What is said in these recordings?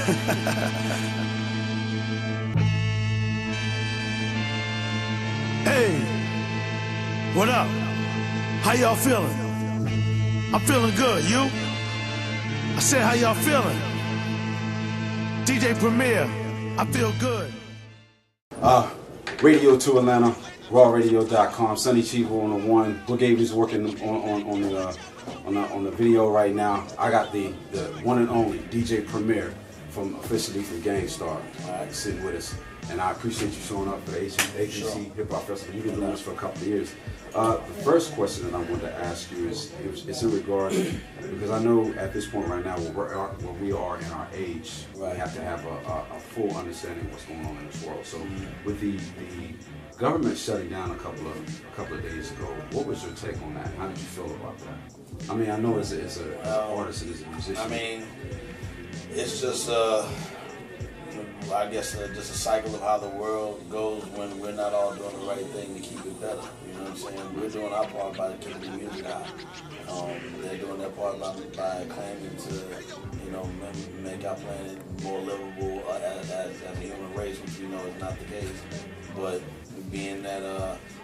Hey, what up? How y'all feeling? I'm feeling good, you? I said, how y'all feeling? DJ Premier, I feel good. Radio to Atlanta, rawradio.com. Sonny Cheeba on the one. Book Avery's working on the video right now. I got the one and only DJ Premier officially from Gang Starr sitting with us. And I appreciate you showing up for the A3C Hip Hop Festival. You've been doing this for a couple of years. The first question that I wanted to ask you is in regard, because I know at this point right now where we are in our age, we have to have a full understanding of what's going on in this world. So with the government shutting down a couple of days ago, what was your take on that? How did you feel about that? I mean, I know as an artist and as a musician. I mean, it's just I guess just a cycle of how the world goes when we're not all doing the right thing to keep it better. You know what I'm saying? We're doing our part by keeping the music out. They're doing their part by claiming to, you know, make our planet more livable as a human race, which we know is not the case. But being that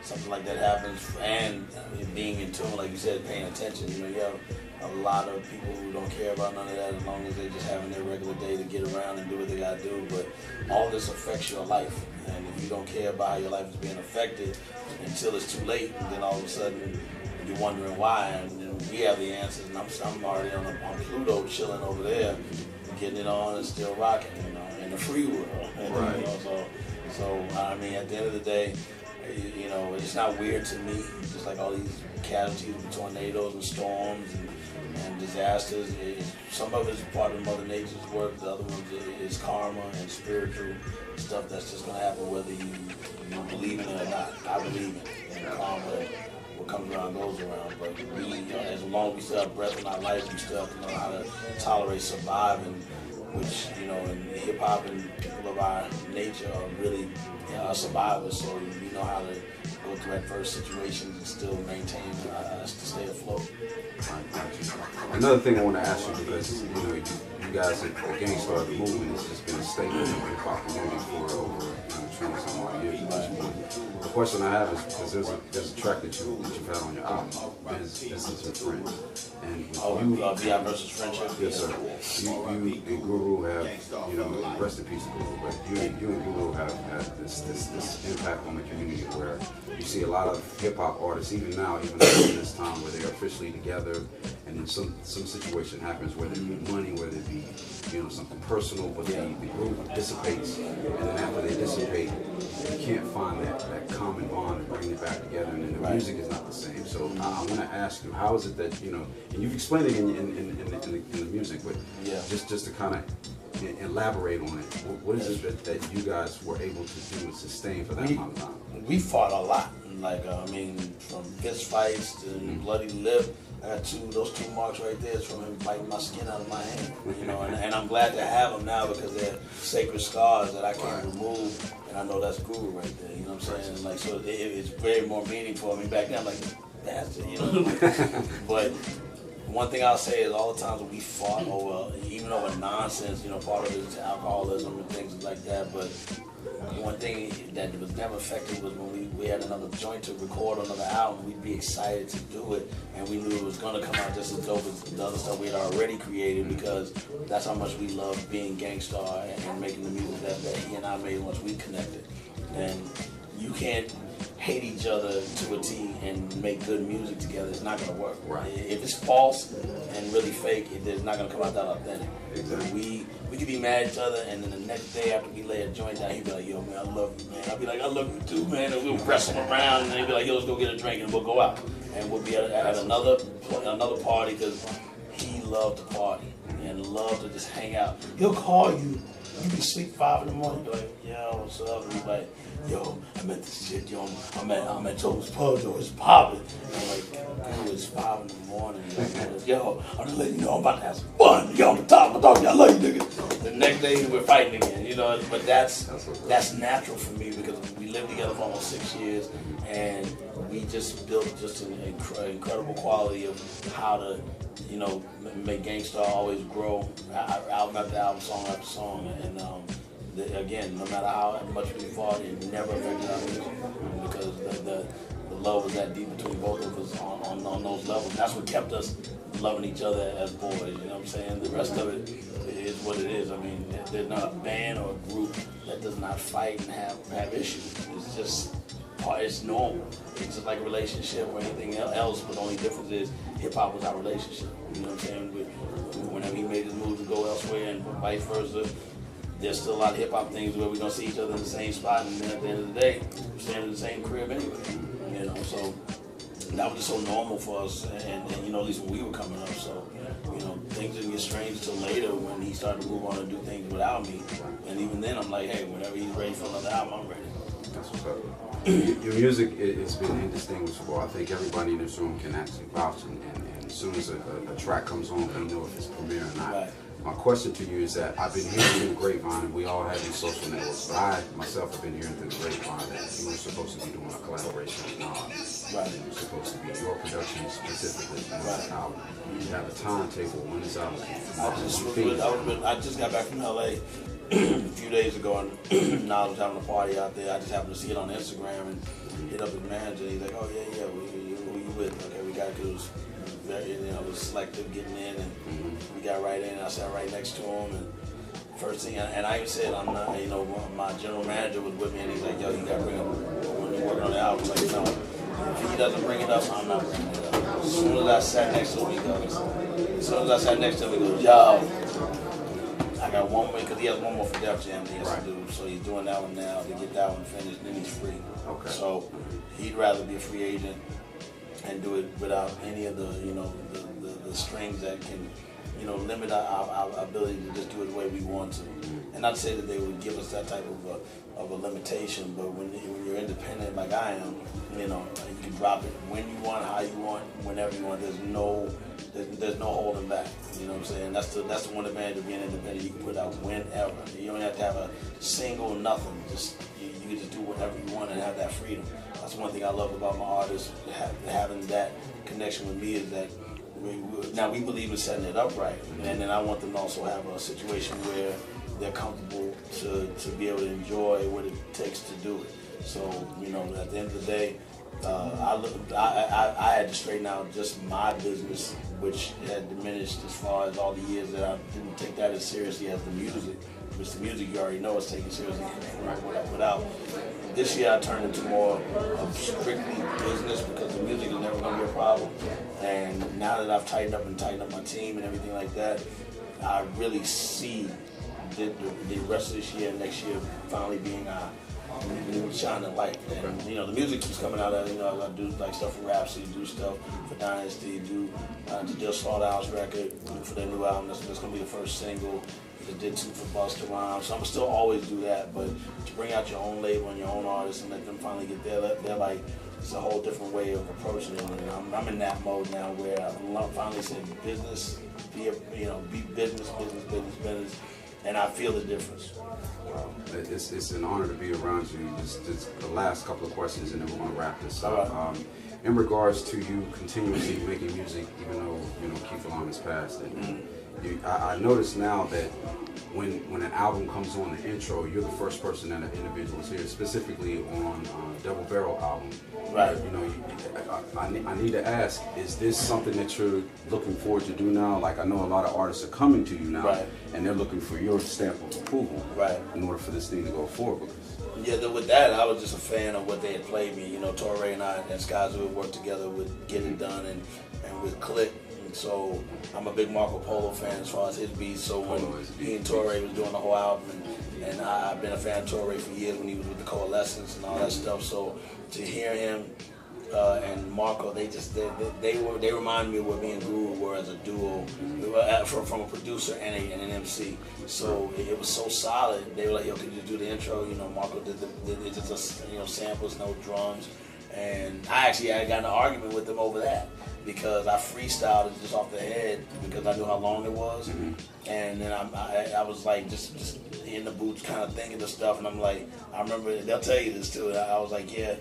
something like that happens, and being in tune, like you said, paying attention, you know, you have a lot of people who don't care about none of that as long as they're just having their regular day to get around and do what they got to do. But all this affects your life, and if you don't care about how your life is being affected until it's too late, and then all of a sudden you're wondering why, and we have the answers. And I'm already on Pluto, chilling over there, getting it on and still rocking, you know, in the free world. Right. You know, so I mean, at the end of the day, you know, it's not weird to me. Just like all these casualties with tornadoes and storms and disasters. Some of it is part of Mother Nature's work. The other one is karma and spiritual stuff that's just going to happen whether you believe in it or not. I believe in it. And karma, what comes around goes around. But we, you know, as long as we still have breath in our life, we still have to know how to tolerate surviving, which, you know, in hip-hop and people of our nature are really survivors. So we know how to go through adverse situations and still maintain us to stay afloat. Another thing I want to ask you, because you know you guys at the Gang Starr, the movement has just been a staple in the hip hop community for over 20-some odd years. The question I have is because there's a track that you've had on your album, Business and Friends, and V.I. versus Friendship. Yes, sir. You and Guru have, you know, rest in peace, Guru, but you and Guru have had this impact on the community where you see a lot of hip hop artists, even now, even in this time where they're officially together, and then some situation happens, whether it be money, whether it be, you know, something personal, but the group dissipates, and then after they dissipate, you can't find that common bond and bring it back together, and then the music is not the same. So I want to ask you, how is it that, you know, and you've explained it in the music, but just to kind of elaborate on it, what is it that you guys were able to do and sustain for that amount of time? We fought a lot. Like, I mean, from fist fights to bloody lip. I got those two marks right there is from him biting my skin out of my hand. You know, and I'm glad to have them now because they're sacred scars that I can't remove. And I know that's Guru right there. You know what I'm saying? Like, so it's very more meaningful. I mean, back then, I'm like, bastard, you know. But one thing I'll say is all the times we fought over, even over nonsense, you know, part of it is alcoholism and things like that. But one thing that was never effective was when we had another joint to record another album, we'd be excited to do it, and we knew it was going to come out just as dope as the other stuff we had already created, because that's how much we loved being Gang Starr and making the music that he and I made once we connected. And you can't hate each other to a T and make good music together. It's not going to work. Right. If it's false and really fake, it's not going to come out that authentic. Exactly. We could be mad at each other, and then the next day after we lay a joint down, he'd be like, yo, man, I love you, man. I'd be like, I love you too, man. And we'll wrestle around, and they'd be like, yo, let's go get a drink, and we'll go out. And we'll be at another party, because he loved to party and loved to just hang out. He'll call you. You be asleep 5 in the morning, be like, yo, what's up? And he's like, yo, I'm at this shit, yo. I'm at Joe's Pub, yo, it's popping. And I'm like, dude, it's 5 in the morning. Yo, I'm just letting you know I'm about to have some fun. Yo, I'm talking to you, I love you, nigga. The next day, we're fighting again, you know. But that's natural for me, because we lived together for almost 6 years, and we just built just an incredible quality of how to, you know, make Gang Starr always grow, album after album, song after song, and again, no matter how much we fought, it never affected our music because the love was that deep between both of us on those levels. That's what kept us loving each other as boys. You know what I'm saying? The rest of it is what it is. I mean, there's not a band or a group that does not fight and have issues. It's just it's normal. It's just like a relationship or anything else, but the only difference is hip-hop was our relationship. You know what I'm saying? Whenever he made his move to go elsewhere and vice versa, there's still a lot of hip-hop things where we're going to see each other in the same spot, and then at the end of the day, we're staying in the same crib anyway. You know, so that was just so normal for us, and you know, at least when we were coming up. So, you know, things didn't get strange till later when he started to move on and do things without me. And even then, I'm like, hey, whenever he's ready for another album, I'm ready. That's what's up. Your music has been indistinguishable. I think everybody in this room can actually vouch, and as soon as a track comes on, we know if it's premiere or not. Right. My question to you is that I've been hearing through the grapevine, and we all have these social networks, but I myself have been hearing through the grapevine that you were supposed to be doing a collaboration with Nas. Right. It was supposed to be your production specifically on this album. You have a timetable when this album comes. I just got back from LA a few days ago, and Nas was having a party out there. I just happened to see it on Instagram and hit up his manager. He's like, "Oh yeah, who you with?" Okay, we got it. It was very, you know, it was selective getting in, and we got right in. I sat right next to him, and first thing, and I even said, I'm not, you know, my general manager was with me, and he's like, "Yo, you got to bring up when you're working on the album." Like, no, if he doesn't bring it up, I'm not bringing it up. As soon as I sat next to him, he goes, "Yo, I got one more," because he has one more for Def Jam he has to do. So he's doing that one now to get that one finished, and then he's free. Okay. So he'd rather be a free agent and do it without any of the, you know, the strings that can, you know, limit our ability to just do it the way we want to. And not to say that they would give us that type of a limitation, but when you're independent like I am, you know, you can drop it when you want, how you want, whenever you want. There's no holding back. You know what I'm saying? That's the one advantage of being independent. You can put out whenever. You don't have to have a single nothing. Just you can just do whatever you want and have that freedom. That's one thing I love about my artists, having that connection with me, is that we believe in setting it up right, and then I want them to also have a situation where they're comfortable to be able to enjoy what it takes to do it. So, you know, at the end of the day, I had to straighten out just my business, which had diminished as far as all the years that I didn't take that as seriously as the music. Which the music you already know is taken seriously without. This year I turned into more of strictly business because the music is never going to be a problem. And now that I've tightened up my team and everything like that, I really see the rest of this year and next year finally being shining light. And you know, the music keeps coming out. You know, I do like stuff for Rhapsody, do stuff for Dynasty, do the Just Slaughterhouse record for their new album. That's going to be the first single. They did 2 for Busta Rhymes, so I'm still always do that. But to bring out your own label and your own artists and let them finally get there, they're like, it's a whole different way of approaching it. And I'm in that mode now where I finally said business, be business, and I feel the difference. Wow. It's an honor to be around you. Just the last couple of questions, and then we're going to wrap this up. Right. In regards to you continuously making music, even though, you know, Keith Alon has passed, and I notice now that when an album comes on the intro, you're the first person that an individual is here, specifically on Double Barrel album. Right. You know, I need to ask: is this something that you're looking forward to do now? Like, I know a lot of artists are coming to you now, and they're looking for your stamp of approval, in order for this thing to go forward. Yeah, with that, I was just a fan of what they had played me. You know, Torae and I and Skies would work together with Get It Done and with Click. So I'm a big Marco Polo fan as far as his beats. So when he and Torae was doing the whole album, and I've been a fan of Torae for years when he was with the Coalescence and all that stuff. So to hear him and Marco, they remind me of what me and Guru were as a duo, from a producer and an MC. So it was so solid. They were like, "Yo, could you do the intro?" You know, Marco did it just samples, no drums. And I got in an argument with them over that because I freestyled it just off the head because I knew how long it was. And then I was like just in the booth kind of thinking of stuff, and I'm like, I remember, they'll tell you this too, I was like, yeah,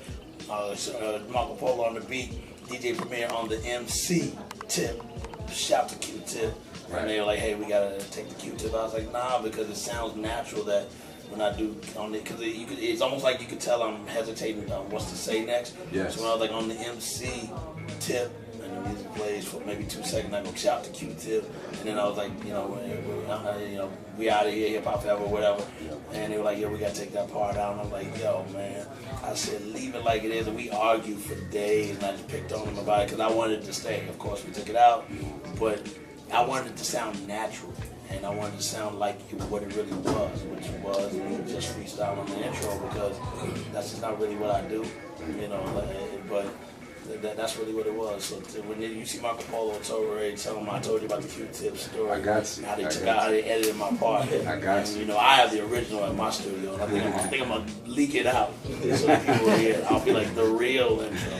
Marco Polo on the beat, DJ Premier on the MC tip. Shout to Q-Tip. Right. And they were like, hey, we gotta take the Q-Tip. I was like, nah, because it sounds natural that when I do on it, because it's almost like you could tell I'm hesitating on what to say next. Yes. So when I was like on the MC tip, and the music plays for maybe 2 seconds, I go shout to Q-Tip, and then I was like, we out of here, hip hop forever, whatever. And they were like, yo, we gotta take that part out. And I'm like, yo, man, I said, leave it like it is. And we argued for days, and I just picked on them about it because I wanted it to stay. Of course, we took it out, but I wanted it to sound natural. And I wanted to sound like what it really was, which was me just freestyle on the intro, because that's just not really what I do, but that's really what it was. So when you see Marco Polo, Torae, tell them I told you about the Q-Tip story. I got you. How they edited my part. I got you. I have the original in my studio, and I think I'm gonna leak it out so people will hear it. I'll be like the real intro.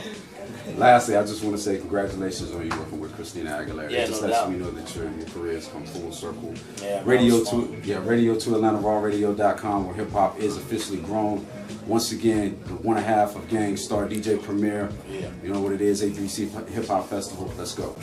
Lastly, I just want to say congratulations on you working with Christina Aguilera. Yeah, It just no lets doubt. me know that your career has come full circle. Yeah, Radio to Atlanta, rawradio.com, where hip hop is officially grown. Once again, the 1.5 of Gang Starr, DJ Premier. Yeah. You know what it is, A3C Hip Hop Festival. Let's go.